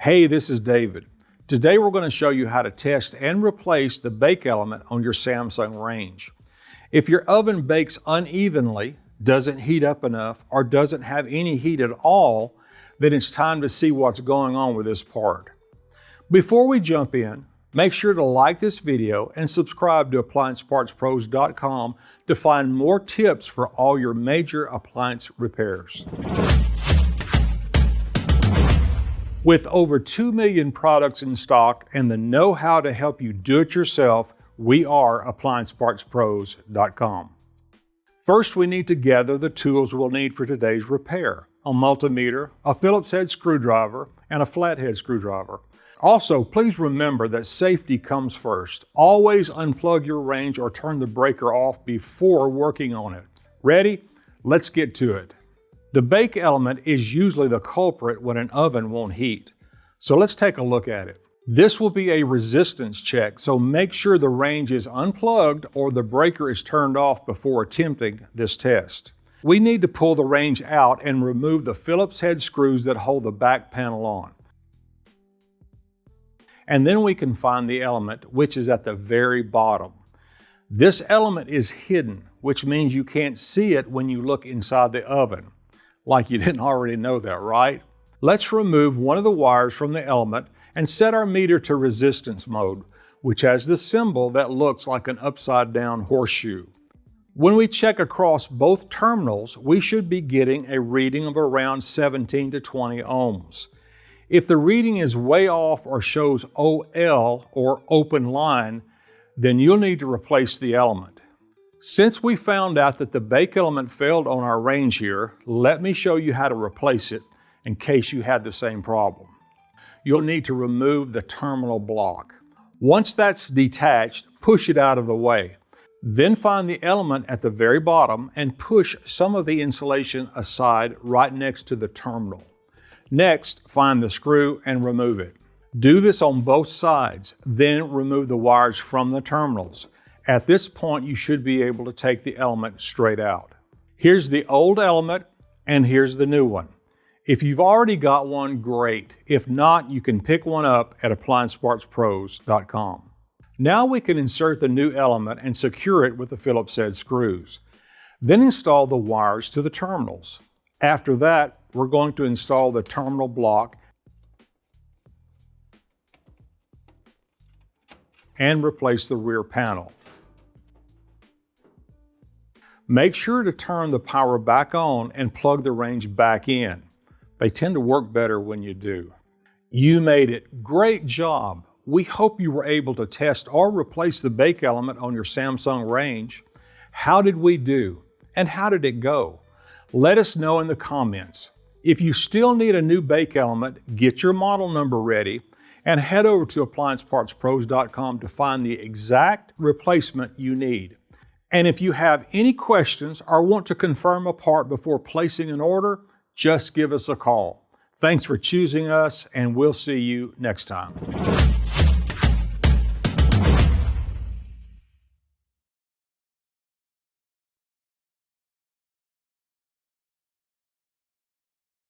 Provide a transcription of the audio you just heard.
Hey, this is David. Today we're going to show you how to test and replace the bake element on your Samsung range. If your oven bakes unevenly, doesn't heat up enough, or doesn't have any heat at all, then it's time to see what's going on with this part. Before we jump in, make sure to like this video and subscribe to AppliancePartsPros.com to find more tips for all your major appliance repairs. With over 2 million products in stock and the know-how to help you do it yourself, we are AppliancePartsPros.com. First, we need to gather the tools we'll need for today's repair: a multimeter, a Phillips head screwdriver, and a flathead screwdriver. Also, please remember that safety comes first. Always unplug your range or turn the breaker off before working on it. Ready? Let's get to it. The bake element is usually the culprit when an oven won't heat. So let's take a look at it. This will be a resistance check, so make sure the range is unplugged or the breaker is turned off before attempting this test. We need to pull the range out and remove the Phillips head screws that hold the back panel on. And then we can find the element, which is at the very bottom. This element is hidden, which means you can't see it when you look inside the oven. Like you didn't already know that, right? Let's remove one of the wires from the element and set our meter to resistance mode, which has the symbol that looks like an upside down horseshoe. When we check across both terminals, we should be getting a reading of around 17 to 20 ohms. If the reading is way off or shows OL, or open line, then you'll need to replace the element. Since we found out that the bake element failed on our range here, let me show you how to replace it in case you had the same problem. You'll need to remove the terminal block. Once that's detached, push it out of the way. Then find the element at the very bottom and push some of the insulation aside right next to the terminal. Next, find the screw and remove it. Do this on both sides, then remove the wires from the terminals. At this point, you should be able to take the element straight out. Here's the old element, and here's the new one. If you've already got one, great. If not, you can pick one up at AppliancePartsPros.com. Now we can insert the new element and secure it with the Phillips head screws. Then install the wires to the terminals. After that, we're going to install the terminal block and replace the rear panel. Make sure to turn the power back on and plug the range back in. They tend to work better when you do. You made it. Great job. We hope you were able to test or replace the bake element on your Samsung range. How did we do? And how did it go? Let us know in the comments. If you still need a new bake element, get your model number ready and head over to AppliancePartsPros.com to find the exact replacement you need. And if you have any questions or want to confirm a part before placing an order, just give us a call. Thanks for choosing us, and we'll see you next time.